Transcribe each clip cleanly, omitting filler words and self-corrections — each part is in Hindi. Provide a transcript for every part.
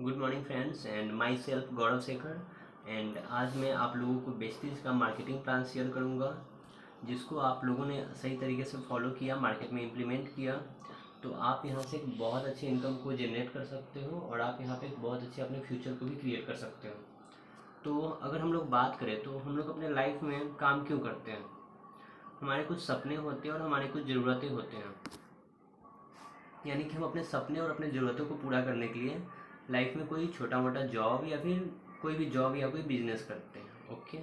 Good morning friends and my self Gaurav Shekhar. And आज मैं आप लोगों को वेस्टीज का मार्केटिंग प्लान शेयर करूंगा, जिसको आप लोगों ने सही तरीके से फॉलो किया, मार्केट में इम्प्लीमेंट किया, तो आप यहां से एक बहुत अच्छे इनकम को जनरेट कर सकते हो और आप यहां पे एक बहुत अच्छे अपने फ्यूचर को भी क्रिएट कर सकते हो। तो अगर हम लोग बात करें तो हम लोग अपने लाइफ में काम क्यों करते हैं? हमारे कुछ सपने होते हैं और हमारी कुछ ज़रूरतें होते हैं, यानी कि हम अपने सपने और अपने ज़रूरतों को पूरा करने के लिए लाइफ में कोई छोटा मोटा जॉब या फिर कोई भी जॉब या कोई बिजनेस करते हैं। ओके,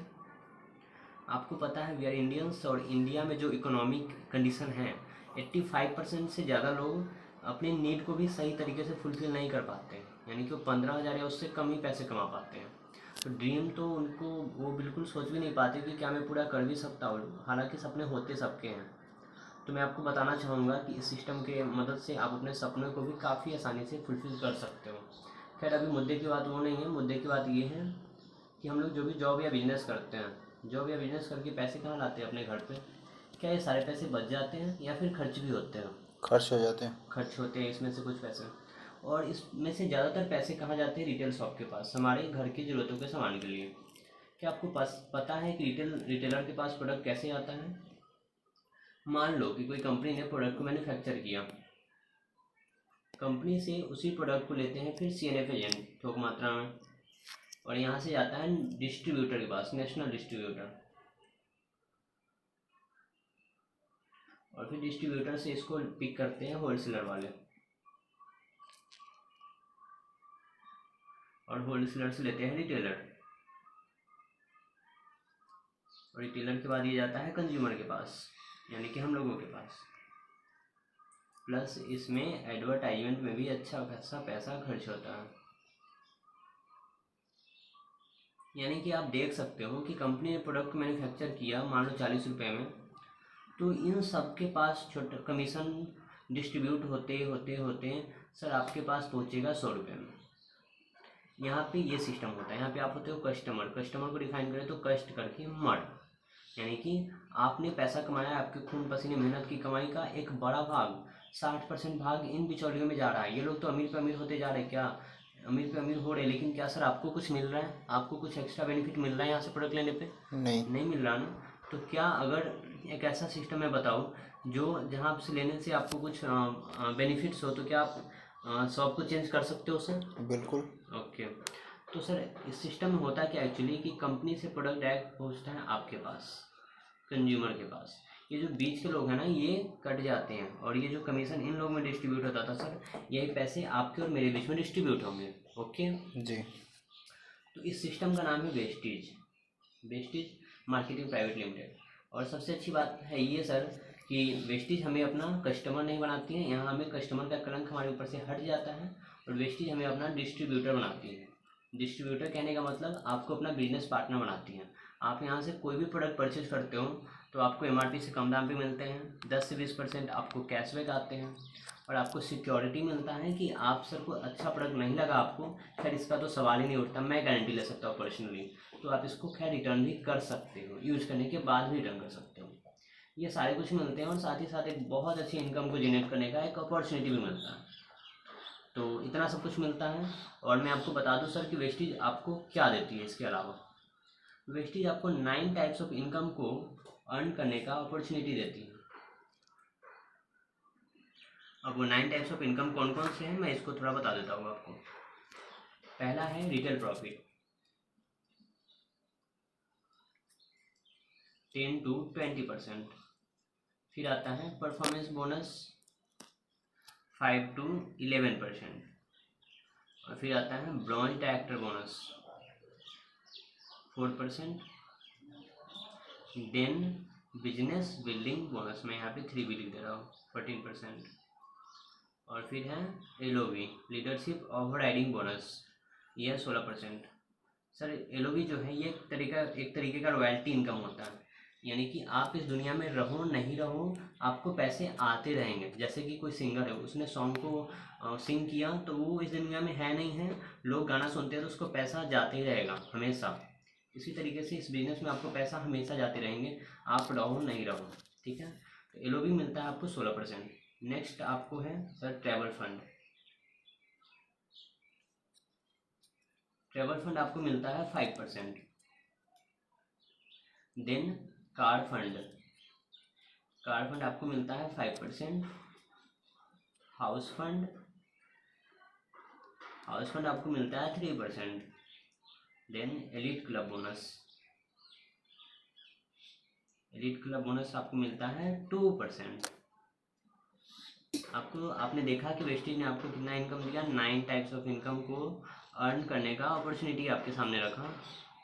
आपको पता है वी आर इंडियंस और इंडिया में जो इकोनॉमिक कंडीशन है 85% से ज़्यादा लोग अपने नीड को भी सही तरीके से फुलफ़िल नहीं कर पाते हैं, यानी कि वो 15,000 या उससे कम ही पैसे कमा पाते हैं। तो ड्रीम तो उनको वो बिल्कुल सोच भी नहीं पाते कि क्या मैं पूरा कर भी सकता हूँ, हालांकि सपने होते सबके हैं। तो मैं आपको बताना चाहूँगा कि इस सिस्टम के मदद से आप अपने सपनों को भी काफ़ी आसानी से फुलफ़िल कर सकते हो। खैर अभी मुद्दे की बात वो नहीं है, मुद्दे की बात ये है कि हम लोग जो भी जॉब या बिज़नेस करते हैं, जॉब या बिज़नेस करके पैसे कहाँ लाते हैं अपने घर पे? क्या ये सारे पैसे बच जाते हैं या फिर खर्च भी होते हैं? खर्च हो जाते हैं। खर्च होते हैं इसमें से कुछ पैसे, और इसमें से ज़्यादातर पैसे कहाँ जाते हैं? रिटेल शॉप के पास, हमारे घर की ज़रूरतों के सामान के लिए। क्या आपको पता है कि रिटेलर के पास प्रोडक्ट कैसे आता है? मान लो कि कोई कंपनी ने प्रोडक्ट को मैन्युफैक्चर किया, कंपनी से उसी प्रोडक्ट को लेते हैं फिर CNF एजेंट थोक मात्रा में, और यहाँ से जाता है डिस्ट्रीब्यूटर के पास, नेशनल डिस्ट्रीब्यूटर, और फिर डिस्ट्रीब्यूटर से इसको पिक करते हैं होलसेलर वाले, और होलसेलर से लेते हैं रिटेलर, और रिटेलर के बाद ये जाता है कंज्यूमर के पास, यानी कि हम लोगों के पास। प्लस इसमें एडवर्टाइजमेंट में भी अच्छा खासा पैसा खर्च होता है। यानी कि आप देख सकते हो कि कंपनी ने प्रोडक्ट मैन्युफैक्चर किया मान लो 40 रुपये में, तो इन सब के पास छोटा कमीशन डिस्ट्रीब्यूट होते होते होते सर आपके पास पहुंचेगा 100 रुपये में। यहाँ पे ये सिस्टम होता है, यहाँ पे आप होते हो कस्टमर, कस्टमर को डिफाइन करें तो कष्ट करके मर, यानी कि आपने पैसा कमाया, आपके खून पसीने मेहनत की कमाई का एक बड़ा भाग, 60% भाग इन बिचौलियों में जा रहा है। ये लोग तो अमीर पे अमीर होते जा रहे हैं, क्या अमीर पे अमीर हो रहे, लेकिन क्या सर आपको कुछ मिल रहा है? आपको कुछ एक्स्ट्रा बेनिफिट मिल रहा है यहाँ से प्रोडक्ट लेने पे? नहीं। नहीं मिल रहा ना। तो क्या अगर एक ऐसा सिस्टम है बताओ जो जहाँ से लेने से आपको कुछ बेनिफिट्स हो, तो क्या आप शॉप को चेंज कर सकते हो सर? बिल्कुल। ओके, तो सर इस सिस्टम में होता है क्या एक्चुअली कि कंपनी से प्रोडक्ट डायरेक्ट पहुंचता है आपके पास, कंज्यूमर के पास। ये जो बीच के लोग हैं ना ये कट जाते हैं, और ये जो कमीशन इन लोग में डिस्ट्रीब्यूट होता था सर, यही पैसे आपके और मेरे बीच में डिस्ट्रीब्यूट होंगे। ओके, जी। तो इस सिस्टम का नाम है Vestige, Vestige marketing private limited. और सबसे अच्छी बात है ये सर कि वेस्टीज हमें अपना कस्टमर नहीं बनाती है, यहाँ हमें कस्टमर का कलंक हमारे ऊपर से हट जाता है, और वेस्टीज हमें अपना डिस्ट्रीब्यूटर बनाती है। डिस्ट्रीब्यूटर कहने का मतलब आपको अपना बिजनेस पार्टनर बनाती है। आप यहाँ से कोई भी प्रोडक्ट परचेज करते हो तो आपको MRP से कम दाम पे मिलते हैं, 10 से 20% आपको कैशबैक आते हैं, और आपको सिक्योरिटी मिलता है कि आप सर को अच्छा प्रोडक्ट नहीं लगा आपको, खैर इसका तो सवाल ही नहीं उठता, मैं गारंटी ले सकता हूँ पर्सनली, तो आप इसको खैर रिटर्न भी कर सकते हो, यूज़ करने के बाद भी रिटर्न कर सकते हो। ये सारे कुछ मिलते हैं, और साथ ही साथ एक बहुत अच्छी इनकम को जनरेट करने का एक अपॉर्चुनिटी भी मिलता है। तो इतना सब कुछ मिलता है, और मैं आपको बता दूं सर कि वेस्टीज आपको क्या देती है इसके अलावा। वेस्टीज आपको 9 टाइप्स ऑफ इनकम को अर्न करने का अपॉर्चुनिटी देती है। अब वो 9 टाइप्स ऑफ इनकम कौन कौन से हैं मैं इसको थोड़ा बता देता हूँ आपको। पहला है रिटेल प्रॉफिट, 10 to 20%। फिर आता है परफॉर्मेंस बोनस, 5 to 11%। और फिर आता है bronze director bonus, 4%। Then business building bonus, मैं यहाँ पे 3 भी लिख दे रहा हूँ, 14%। और फिर है LOB, leadership over riding bonus, यह 16%। सर LOB जो है ये एक तरीके का रॉयल्टी इनकम होता है, यानी कि आप इस दुनिया में रहो नहीं रहो आपको पैसे आते रहेंगे। जैसे कि कोई सिंगर है, उसने सॉन्ग को सिंग किया तो वो इस दुनिया में है नहीं है, लोग गाना सुनते हैं तो उसको पैसा जाते ही रहेगा हमेशा। इसी तरीके से इस बिजनेस में आपको पैसा हमेशा जाते रहेंगे, आप रहो नहीं रहो, ठीक है। तो LOB मिलता है आपको 16%। नेक्स्ट आपको है sir travel fund, travel fund आपको मिलता है 5%। देन कार फंड आपको मिलता है 5%। हाउस फंड आपको मिलता है 3%। देन एलिट क्लब बोनस आपको मिलता है 2%। आपने देखा कि वेस्टेज ने आपको कितना इनकम दिया, 9 टाइप्स ऑफ इनकम को अर्न करने का अपॉर्चुनिटी आपके सामने रखा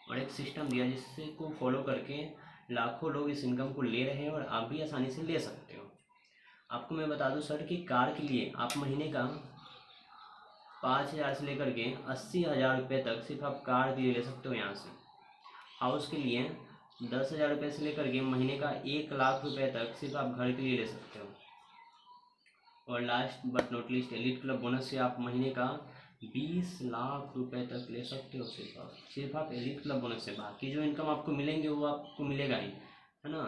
और एक सिस्टम दिया जिससे को फॉलो करके लाखों लोग इस इनकम को ले रहे हैं और आप भी आसानी से ले सकते हो। आपको मैं बता दूं सर कि कार के लिए आप महीने का 5,000 से लेकर के 80,000 रुपये तक सिर्फ आप कार के लिए ले सकते हो यहाँ से। हाउस के लिए 10,000 रुपये से लेकर के महीने का 1,00,000 रुपये तक सिर्फ आप घर के लिए ले सकते हो। और last but not least elite club bonus से आप महीने का 20 लाख रुपए तक ले सकते हो सिर्फ आप एलिट क्लब बोनस से। बाकी जो इनकम आपको मिलेंगे वो आपको मिलेगा ही, है ना।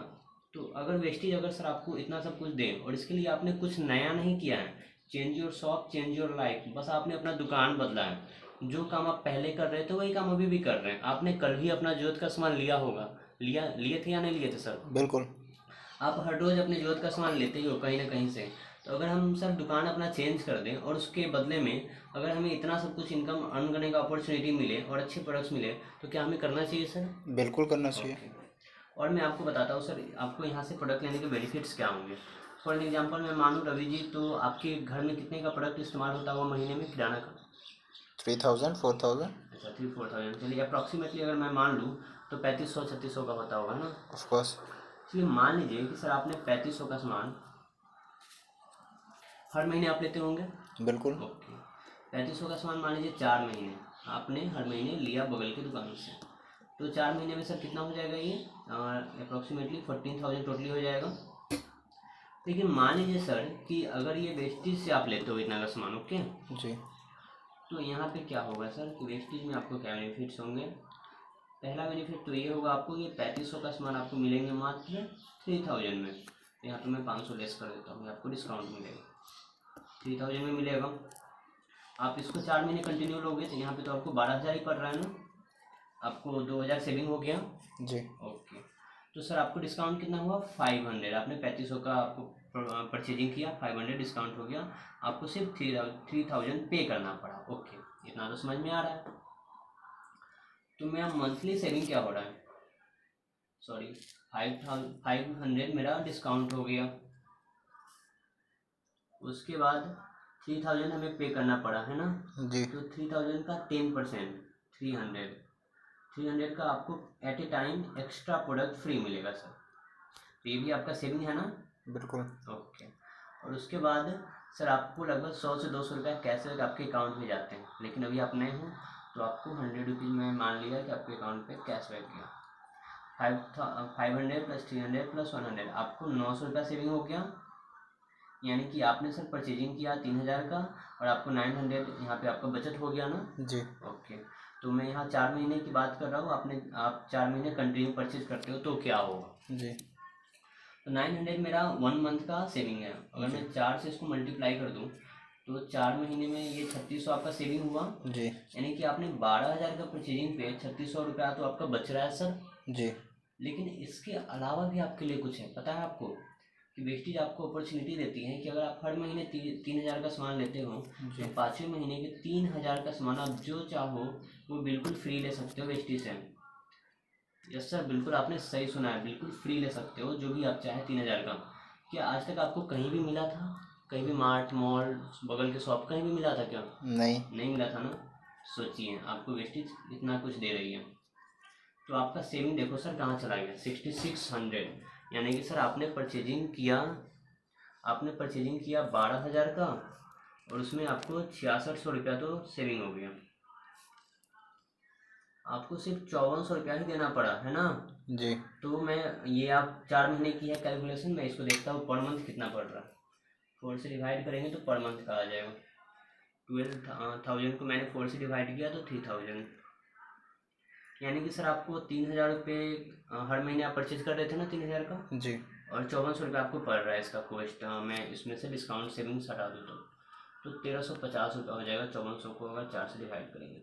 तो अगर वेस्टेज अगर सर आपको इतना सब कुछ दे और इसके लिए आपने कुछ नया नहीं किया है, change your shop change your life, बस आपने अपना दुकान बदला है, जो काम आप पहले कर रहे थे वही काम अभी भी कर रहे हैं। आपने कल भी अपना जरूरत का सामान लिया होगा, लिए थे या नहीं लिए थे सर? बिल्कुल। आप हर रोज़ अपनी जरूरत का सामान लेते ही हो कहीं ना कहीं से। तो अगर हम सर दुकान अपना चेंज कर दें और उसके बदले में अगर हमें इतना सब कुछ इनकम अर्न करने का अपॉर्चुनिटी मिले और अच्छे प्रोडक्ट्स मिले तो क्या हमें करना चाहिए सर? बिल्कुल करना चाहिए। और मैं आपको बताता हूँ सर आपको यहाँ से प्रोडक्ट लेने के बेनिफिट्स क्या होंगे। फॉर एग्जांपल मैं मानूँ रवि जी, तो आपके घर में कितने का प्रोडक्ट इस्तेमाल होता हुआ महीने में किराना का? 3,000 4,000। अच्छा 3-4,000, चलिए अप्रॉक्सीमेटली अगर मैं मान लूँ तो 3500-3600 का होता होगा ना। ऑफकोर्स। चलिए मान लीजिए कि सर आपने 3500 का सामान हर महीने आप लेते होंगे। बिल्कुल। ओके, 3500 का सामान मान लीजिए 4 महीने आपने हर महीने लिया बगल की दुकान से, तो 4 महीने में सर कितना हो जाएगा ये? अप्रॉक्सीमेटली 14,000 टोटली हो जाएगा। लेकिन मान लीजिए सर कि अगर ये वेस्टेज से आप लेते हो इतना का सामान, ओके जी, तो यहाँ पे क्या होगा सर कि वेस्टेज में आपको क्या बेनिफिट्स होंगे? पहला बेनिफिट तो ये होगा आपको कि 3500 का सामान आपको मिलेंगे मात्र 3,000 में। यहाँ पे मैं 500 लेस कर देता हूँ, आपको डिस्काउंट मिलेगा 3,000 में मिलेगा। आप इसको 4 महीने कंटिन्यू लोगे तो यहाँ पे तो आपको 12,000 ही पड़ रहा है ना, आपको 2,000 सेविंग हो गया जी। ओके, तो सर आपको डिस्काउंट कितना हुआ? 500। आपने 3500 का आपको परचेजिंग किया, 500 डिस्काउंट हो गया, आपको सिर्फ 3,000 पे करना पड़ा। ओके, इतना तो समझ में आ रहा है। तो मेरा मंथली सेविंग क्या हो रहा है? सॉरी 500 मेरा डिस्काउंट हो गया, उसके बाद 3,000 हमें पे करना पड़ा है ना जी। तो 3,000 का 10% 300 का आपको at a time extra product free मिलेगा सर। तो ये भी आपका सेविंग है ना? बिल्कुल। ओके, और उसके बाद सर आपको लगभग 100 से 200 रुपये कैशबैक आपके अकाउंट में जाते हैं, लेकिन अभी आप नए हो तो आपको 100 रुपीज़ में मान लिया कि आपके अकाउंट पे कैशबैक गया। 500 प्लस 300 प्लस 100 आपको 900 रुपया सेविंग हो गया। यानी कि आपने सर परचेजिंग किया 3,000 का और आपको 900 यहाँ पे आपका बचत हो गया ना जी। ओके, तो मैं यहाँ 4 महीने की बात कर रहा हूँ, आप 4 महीने कंटिन्यू परचेज करते हो तो क्या होगा जी। तो 900 मेरा 1 मंथ का सेविंग है। अगर मैं 4 से इसको मल्टीप्लाई कर दूँ तो 4 महीने में ये 3600 आपका सेविंग हुआ जी। यानी कि आपने 12,000 का परचेजिंग पे 3600 रुपया तो आपका बच रहा है सर जी। लेकिन इसके अलावा भी आपके लिए कुछ है, पता है आपको कि वेस्टेज आपको अपॉर्चुनिटी देती है कि अगर आप हर महीने 3,000 का सामान लेते हो तो 5वें महीने के 3,000 का सामान आप जो चाहो वो बिल्कुल फ्री ले सकते हो वेस्टेज से। यस सर, बिल्कुल आपने सही सुना है, बिल्कुल फ्री ले सकते हो जो भी आप चाहे 3,000 का। क्या आज तक आपको कहीं भी मिला था? कहीं भी मार्ट मॉल बगल के शॉप कहीं भी मिला था क्या? नहीं मिला था ना। सोचिए आपको वेस्टेज इतना कुछ दे रही है तो आपका सेविंग देखो सर कहाँ चला गया 6,600। यानी कि सर आपने परचेजिंग किया 12,000 का और उसमें आपको 6,600 रुपया तो सेविंग हो गया, आपको सिर्फ 5,400 रुपया ही देना पड़ा है ना जी। तो मैं ये आप 4 महीने की है कैलकुलेशन, मैं इसको देखता हूँ पर मंथ कितना पड़ रहा है। 4 से डिवाइड करेंगे तो पर मंथ का आ जाएगा 12,000 को मैंने 4 से डिवाइड किया तो 3,000। यानी कि सर आपको 3,000 रुपये हर महीने आप परचेज कर रहे थे ना 3,000 का जी। और 5,400 रुपये आपको पड़ रहा है इसका कॉस्ट। मैं इसमें से डिस्काउंट सेविंग्स हटा दूँ तो 1,350 रुपये हो जाएगा 5,400 को अगर 4 से डिवाइड करेंगे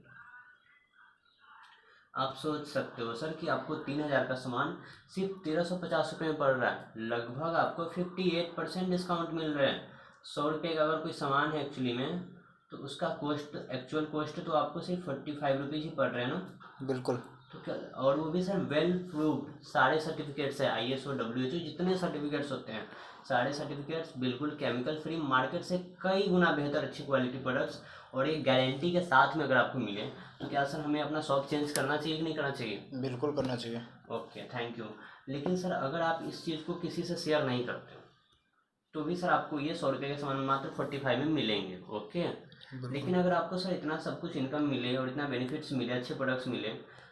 आप सोच सकते हो सर कि आपको 3,000 का सामान सिर्फ 1350 रुपये में पड़ रहा है, लगभग आपको 58% डिस्काउंट मिल रहा है। 100 रुपये का अगर कोई सामान है एक्चुअली में, तो उसका कॉस्ट, एक्चुअल कॉस्ट तो आपको सिर्फ 45 रुपीज़ ही पड़ रहे हैं ना। बिल्कुल। तो क्या, और वो भी सर वेल प्रूव्ड, सारे सर्टिफिकेट्स है, ISO WHO जितने सर्टिफिकेट्स होते हैं, सारे सर्टिफिकेट्स बिल्कुल केमिकल फ्री, मार्केट से कई गुना बेहतर अच्छी क्वालिटी प्रोडक्ट्स, और एक गारंटी के साथ में अगर आपको मिले, तो क्या सर हमें अपना शॉप चेंज करना चाहिए कि नहीं करना चाहिए? बिल्कुल करना चाहिए। Okay, thank you. लेकिन सर अगर आप इस चीज़ को किसी से शेयर नहीं करते तो भी सर आपको ये 100 रुपये के सामान मात्र 45 में मिलेंगे। ओके, लेकिन अगर आपको सर इतना सब कुछ इनकम मिले और इतना बेनिफिट्स मिले, अच्छे प्रोडक्ट्स मिले,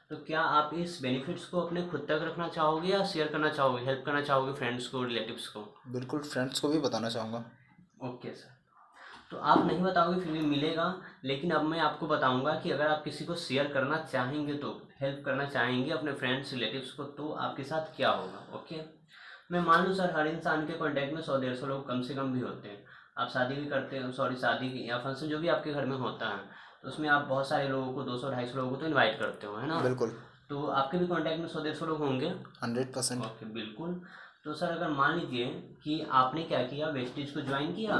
तो क्या आप इस बेनिफिट्स को अपने खुद तक रखना चाहोगे या शेयर करना चाहोगे, हेल्प करना चाहोगे फ्रेंड्स को, रिलेटिव्स को? बिल्कुल, फ्रेंड्स को भी बताना चाहूँगा। ओके सर, तो आप नहीं बताओगे फिर भी मिलेगा, लेकिन अब मैं आपको बताऊंगा कि अगर आप किसी को शेयर करना चाहेंगे, तो हेल्प करना चाहेंगे अपने फ्रेंड्स रिलेटिव्स को, तो आपके साथ क्या होगा। ओके, मैं मान लूँ सर हर इंसान के कांटेक्ट में 100-150 लोग कम से कम भी होते हैं। आप शादी भी करते हो, सॉरी शादी या फंक्शन जो भी आपके घर में होता है, तो उसमें आप बहुत सारे लोगों को, 200-250 लोगों को तो इनवाइट करते हो, है ना। बिल्कुल। तो आपके भी कांटेक्ट में 100-150 लोग होंगे। 100%। ओके, बिल्कुल। तो सर अगर मान लीजिए कि आपने क्या किया, वेस्टेज को ज्वाइन किया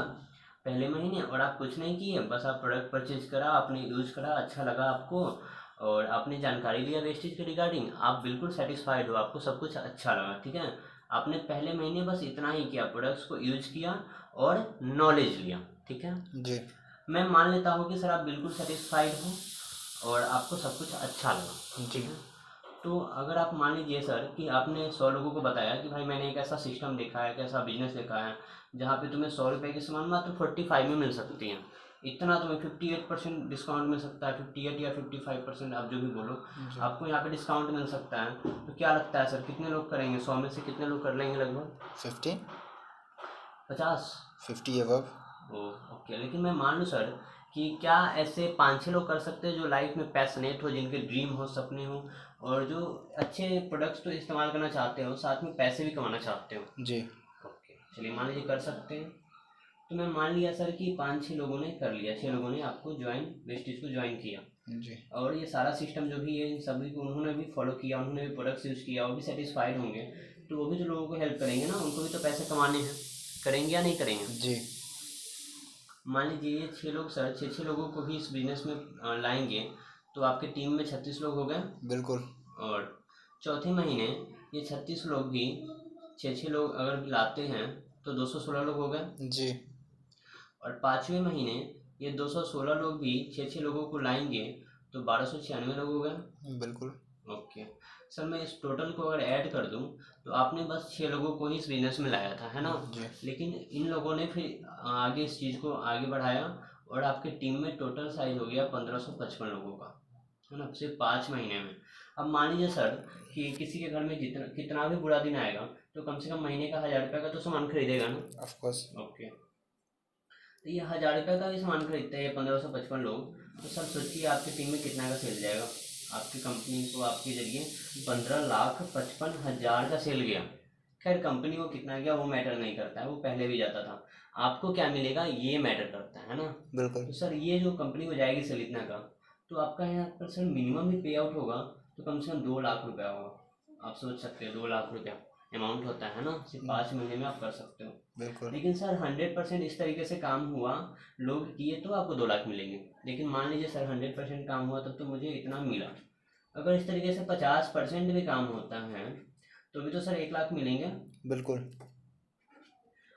पहले महीने, और आप कुछ नहीं किए, बस आप प्रोडक्ट परचेज करा, आपने यूज़ करा, अच्छा लगा आपको, और आपने जानकारी लिया वेस्टेज के रिगार्डिंग, आप बिल्कुल सेटिस्फाइड हो, आपको सब कुछ अच्छा लगा, ठीक है। आपने पहले महीने बस इतना ही किया, प्रोडक्ट्स को यूज किया और नॉलेज लिया, ठीक है। जी। मैं मान लेता हूँ कि सर आप बिल्कुल सेटिस्फाइड हो और आपको सब कुछ अच्छा लगा, ठीक है। तो अगर आप मान लीजिए सर कि आपने 100 लोगों को बताया कि भाई मैंने एक ऐसा सिस्टम देखा है, एक ऐसा बिजनेस देखा है, जहाँ पे तुम्हें 100 रुपये की सामान मात्र 45 में मिल सकती है, इतना तुम्हें 58% डिस्काउंट मिल सकता है, 58 या 55%, आप जो भी बोलो, आपको यहाँ पे डिस्काउंट मिल सकता है। तो क्या लगता है सर कितने लोग करेंगे? 100 में से कितने लोग कर लेंगे? लगभग 50 50। 50 अबव। ओके, लेकिन मैं मान लूँ सर कि क्या ऐसे 5-6 लोग कर सकते हैं जो लाइफ में पैशनेट हो, जिनके ड्रीम हो, सपने हो, और जो अच्छे प्रोडक्ट्स तो इस्तेमाल करना चाहते हो, साथ में पैसे भी कमाना चाहते हो? जी। ओके, चलिए मान लीजिए कर सकते हैं। तो मैं मान लिया सर कि 5-6 लोगों ने कर लिया, 6 लोगों ने आपको वेस्टेज को ज्वाइन किया, जी। और ये सारा सिस्टम जो भी है, इन सभी को उन्होंने भी फॉलो किया, उन्होंने भी प्रोडक्ट्स यूज़ किया, वो भी सेटिस्फाइड होंगे, तो वो भी जो लोगों को हेल्प करेंगे ना, उनको भी तो पैसे कमाने हैं, करेंगे या नहीं करेंगे? जी। मान लीजिए ये 6 लोग सर 6-6 लोगों को भी इस बिजनेस में लाएंगे, तो आपके टीम में 36 लोग हो गए। बिल्कुल। और चौथे महीने ये 36 लोग भी 6-6 लोग अगर लाते हैं, तो 216 लोग हो गए। जी। और 5वें महीने ये 216 लोग भी 6-6 लोगों को लाएंगे, तो 1296 लोग हो गए। बिल्कुल। ओके सर, मैं इस टोटल को अगर ऐड कर दूं, तो आपने बस 6 लोगों को ही इस बिजनेस में लाया था, है ना। जी। लेकिन इन लोगों ने फिर आगे इस चीज़ को आगे बढ़ाया, और आपके टीम में टोटल साइज हो गया 1555 लोगों का, है ना, सिर्फ 5 महीने में। अब मान लीजिए सर कि किसी के घर में जितना कितना भी बुरा दिन आएगा, तो कम से कम महीने का 1000 रुपये का तो सामान खरीदेगा ना। Of course. ओके, तो ये 1000 रुपये का भी सामान खरीदते हैं ये 1555 लोग, तो सर सोचिए आपकी टीम में कितना का सेल जाएगा। आपकी कंपनी को आपके जरिए 15,55,000 का सेल गया। खैर कंपनी को कितना गया वो मैटर नहीं करता है, वो पहले भी जाता था, आपको क्या मिलेगा ये मैटर करता है ना। बिल्कुल। तो सर ये जो कंपनी को जाएगी सेल इतना का, तो आपका यहाँ पर सर मिनिमम भी पे आउट होगा, तो कम से कम 2 लाख रुपया होगा। आप सोच सकते हो 2 लाख रुपया अमाउंट होता है ना, सिर्फ 5 महीने में आप कर सकते हो। बिल्कुल। लेकिन सर 100% इस तरीके से काम हुआ, लोग किए, तो आपको 2 लाख मिलेंगे। लेकिन मान लीजिए सर 100% काम हुआ तब तो मुझे इतना मिला। अगर इस तरीके से 50% भी काम होता है, तो भी तो सर 1 लाख मिलेंगे। बिल्कुल।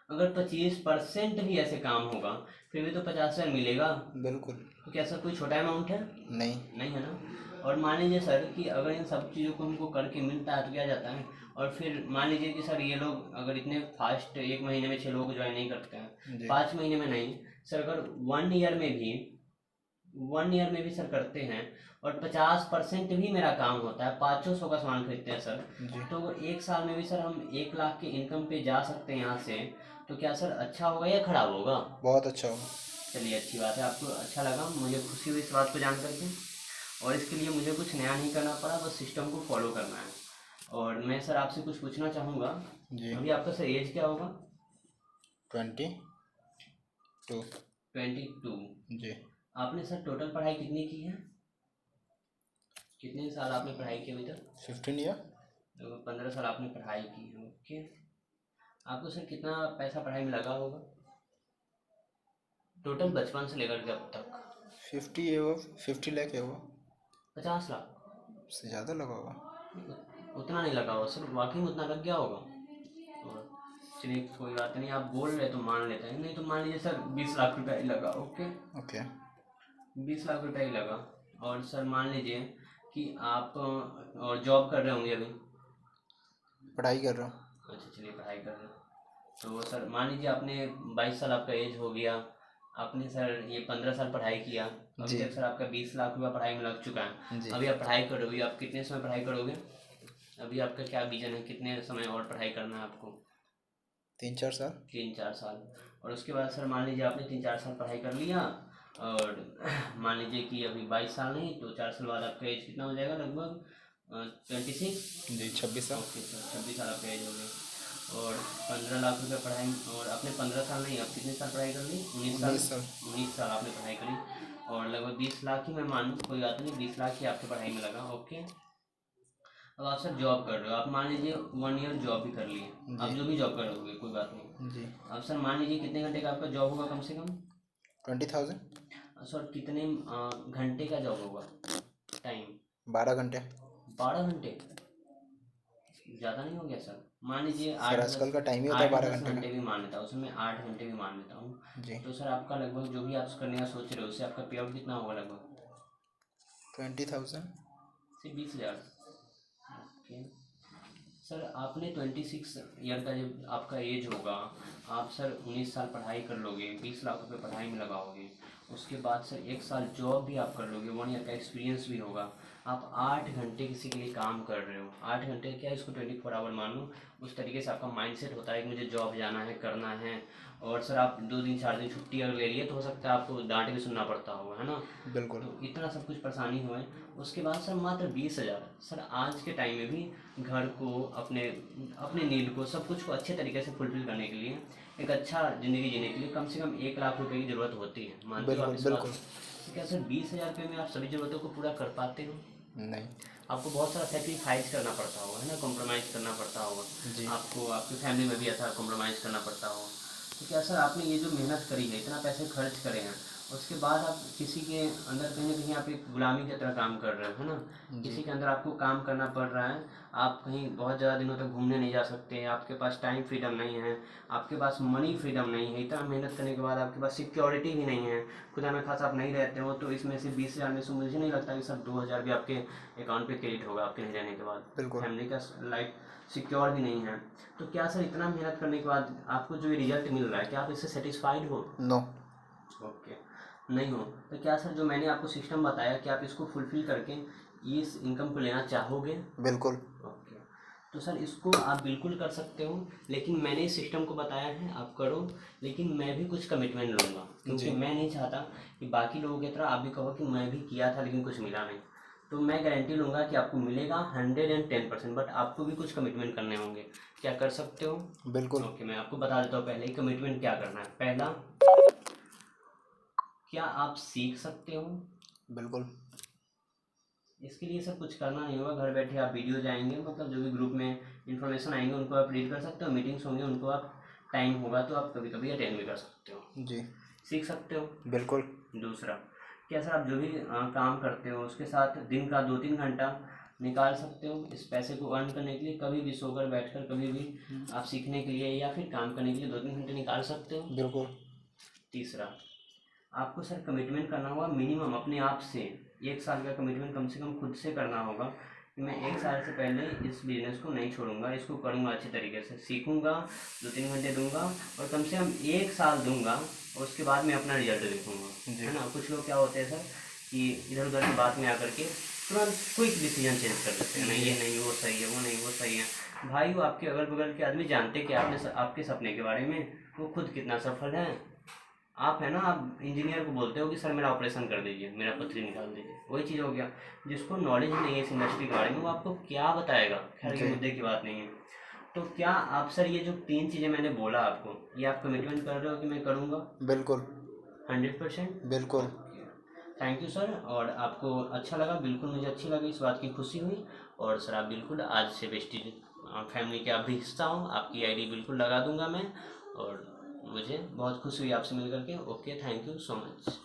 अगर 25% भी ऐसे काम होगा, फिर भी तो 50,000 मिलेगा। बिल्कुल। तो क्या सर कोई छोटा अमाउंट है? नहीं। नहीं है ना। और मान लीजिए सर कि अगर इन सब चीज़ों को हमको करके मिलता है, तो क्या जाता है, और फिर मान लीजिए कि सर ये लोग अगर इतने फास्ट 1 महीने में 6 लोगों को ज्वाइन नहीं करते हैं, जी। 5 महीने में नहीं सर, अगर 1 ईयर में भी सर करते हैं, और 50% भी मेरा काम होता है, 500 का सामान खरीदते हैं सर, जी। तो 1 साल में भी सर हम 1 लाख के इनकम पे जा सकते हैं यहाँ से। तो क्या सर अच्छा होगा या ख़राब होगा? बहुत अच्छा होगा। चलिए अच्छी बात है, आपको अच्छा लगा, मुझे खुशी हुई इस बात को जान करके, और इसके लिए मुझे कुछ नया नहीं करना पड़ा, बस सिस्टम को फॉलो करना है। और मैं सर आपसे कुछ पूछना चाहूँगा। जी। अभी आपका सर एज क्या होगा? 22। 22। जी। आपने सर टोटल पढ़ाई कितनी की है? कितने साल आपने पढ़ाई की अभी तक? 15 ईयर। लगभग 15 साल आपने पढ़ाई की है। ओके। आपको सर कितना पैसा पढ़ाई में लगा होगा टोटल, बचपन से लेकर के अब तक? 50 एवो 50 लाख एवो 50 लाख से ज़्यादा लगा होगा। उतना नहीं लगा होगा सर, वाकई में उतना लग गया होगा। और चलिए कोई बात नहीं, आप बोल रहे तो मान लेते हैं, नहीं तो मान लीजिए सर 20 लाख रुपया ही लगा। ओके, ओके 20 लाख रुपया ही लगा। और सर मान लीजिए कि आप और जॉब कर रहे होंगे अभी? पढ़ाई कर रहा हूँ। अच्छा चलिए, पढ़ाई कर रहे हैं। तो सर मान लीजिए आपने 22 साल आपका एज हो गया, आपने सर ये 15 साल पढ़ाई किया, अभी जी। तक सर आपका 20 लाख रुपया पढ़ाई में लग चुका है। जी। अभी आप पढ़ाई करोगे, आप कितने समय पढ़ाई करोगे? अभी आपका क्या विजन है, कितने समय और पढ़ाई करना है आपको? 3-4 साल। 3-4 साल। और उसके बाद सर मान लीजिए आपने 3-4 साल पढ़ाई कर लिया, और मान लीजिए कि अभी 22 साल नहीं तो 4 साल बाद आपका एज कितना हो जाएगा, लगभग 26? जी 26 साल। ओके सर, 26 साल आपका एज हो गया। और 15 लाख रुपये पढ़ाई, और आपने 15 साल नहीं, आप कितने साल पढ़ाई कर ली? 19 साल। 19 साल। 19 साल आपने पढ़ाई करी, और लगभग 20 लाख ही मैं मानूँ, कोई बात नहीं, 20 लाख ही आपकी पढ़ाई में लगा। ओके। अब आप सर जॉब कर रहे हो, आप मान लीजिए 1 ईयर जॉब भी कर लिए, आप जो भी जॉब करोगे कोई बात नहीं। जी। अब सर मान लीजिए कितने घंटे का आपका जॉब होगा कम से कम? 20,000। सर कितने घंटे का जॉब होगा, टाइम? 12 घंटे। 12 घंटे ज़्यादा नहीं हो गया सर? मान लीजिए सर 8 आजकल का टाइम ही होता है 12 घंटे घंटे का। भी मान लेता हूँ, उसमें 8 घंटे भी मान लेता हूँ। जी। तो सर आपका लगभग जो भी आप करने का सोच रहे हो उससे आपका पे आउट कितना होगा लगभग? 20,000। सिर्फ 20,000। ओके सर, आपने 26 ईयर का जब आपका एज होगा, आप सर 19 साल पढ़ाई कर लोगे, 20 लाख रुपए पढ़ाई में लगाओगे, उसके बाद सर 1 साल जॉब भी आप कर लोगे, 1 ईयर का एक्सपीरियंस भी होगा, आप 8 घंटे किसी के लिए काम कर रहे हो, 8 घंटे क्या, इसको 24 आवर मान लो, उस तरीके से आपका माइंडसेट होता है कि मुझे जॉब जाना है, करना है। और सर आप 2 दिन 4 दिन छुट्टी अगर ले लिए तो हो सकता है आपको डांट भी सुनना पड़ता होगा, है ना? बिल्कुल। तो इतना सब कुछ परेशानी हुआ है। उसके बाद सर मात्र 20,000, सर आज के टाइम में भी घर को, अपने अपने नीड को, सब कुछ को अच्छे तरीके से फुलफिल करने के लिए, एक अच्छा ज़िंदगी जीने के लिए कम से कम 1 लाख रुपए की ज़रूरत होती है। मानते हो आप बिल्कुल इस बात बिल्कुल। को? तो क्या सर 20,000 रुपये में आप सभी ज़रूरतों को पूरा कर पाते हो? नहीं। आपको बहुत सारा सेक्रीफाइस करना पड़ता होगा, है ना, कॉम्प्रोमाइज़ करना पड़ता होगा। जी। आपको आपकी फैमिली में भी ऐसा कॉम्प्रोमाइज़ करना पड़ता होगा। तो क्या सर आपने ये जो मेहनत करी है, इतना पैसे खर्च करे हैं, उसके बाद आप किसी के अंदर कहीं ना कहीं आप एक गुलामी की तरह काम कर रहे हो, है ना? किसी के अंदर आपको काम करना पड़ रहा है, आप कहीं बहुत ज़्यादा दिनों तक घूमने नहीं जा सकते, आपके पास टाइम फ्रीडम नहीं है, आपके पास मनी फ्रीडम नहीं है, इतना मेहनत करने के बाद आपके पास सिक्योरिटी भी नहीं है, खुदा न खासा आप नहीं रहते हो, तो इसमें से 20,000 में से मुझे नहीं लगता कि सर 2,000 भी आपके अकाउंट पे क्रेडिट होगा आपके नहीं रहने के बाद। बिल्कुल। फैमिली का लाइफ सिक्योर भी नहीं है। तो क्या सर इतना मेहनत करने के बाद आपको जो ये रिजल्ट मिल रहा है, क्या आप इससे सेटिस्फाइड हो? नो। ओके, नहीं हो तो क्या सर जो मैंने आपको सिस्टम बताया, कि आप इसको फुलफिल करके इस इनकम को लेना चाहोगे? बिल्कुल। ओके, तो सर इसको आप बिल्कुल कर सकते हो, लेकिन मैंने इस सिस्टम को बताया है, आप करो, लेकिन मैं भी कुछ कमिटमेंट लूँगा, क्योंकि मैं नहीं चाहता कि बाकी लोगों की तरह आप भी कहो कि मैं भी किया था लेकिन कुछ मिला नहीं। तो मैं गारंटी लूँगा कि आपको मिलेगा 110%, बट आपको भी कुछ कमिटमेंट करने होंगे। क्या कर सकते हो? बिल्कुल। ओके, मैं आपको बता देता हूँ पहले ही कमिटमेंट क्या करना है। पहला, क्या आप सीख सकते हो? बिल्कुल। इसके लिए सब कुछ करना नहीं होगा, घर बैठे आप वीडियो जाएंगे, मतलब जो भी ग्रुप में इन्फॉर्मेशन आएंगे उनको आप रीड कर सकते हो, मीटिंग्स होंगे उनको आप, टाइम होगा तो आप कभी कभी अटेंड भी कर सकते हो, जी। सीख सकते हो। बिल्कुल। दूसरा, क्या सर आप जो भी काम करते हो उसके साथ दिन का 2-3 घंटा निकाल सकते हो इस पैसे को अर्न करने के लिए, कभी भी सोकर बैठकर कभी भी आप सीखने के लिए या फिर काम करने के लिए 2-3 घंटे निकाल सकते हो? बिल्कुल। तीसरा, आपको सर कमिटमेंट करना होगा मिनिमम अपने आप से, 1 साल का कमिटमेंट कम से कम खुद से करना होगा कि मैं 1 साल से पहले इस बिज़नेस को नहीं छोड़ूंगा, इसको करूँगा अच्छे तरीके से, सीखूंगा, 2-3 घंटे दूंगा और कम से कम 1 साल दूंगा, और उसके बाद मैं अपना रिजल्ट देखूंगा, है ना? कुछ लोग क्या होते हैं सर कि इधर उधर की बात में आकर के तुरंत क्विक डिसीजन चेंज कर देते हैं, नहीं ये नहीं वो सही है, वो नहीं वो सही है। भाई वो आपके अगल बगल के आदमी जानते कि आपने आपके सपने के बारे में, वो खुद कितना सफल है। आप है ना, आप इंजीनियर को बोलते हो कि सर मेरा ऑपरेशन कर दीजिए, मेरा पथरी निकाल दीजिए, वही चीज़ हो गया। जिसको नॉलेज ही नहीं है इस इंडस्ट्री के बारे में वो आपको क्या बताएगा? खैर ये मुद्दे की बात नहीं है। तो क्या आप सर ये जो 3 चीज़ें मैंने बोला आपको, ये आप कमिटमेंट कर रहे हो कि मैं करूँगा? बिल्कुल। 100%? बिल्कुल। Thank you sir. और आपको अच्छा लगा, बिल्कुल मुझे अच्छी लगी, इस बात की खुशी हुई। और सर आप बिल्कुल आज से वेस्टेज फैमिली के आप भी हिस्सा हो, आपकी आईडी बिल्कुल लगा दूंगा मैं। और मुझे बहुत खुशी हुई आपसे मिल करके। Okay, thank you so much.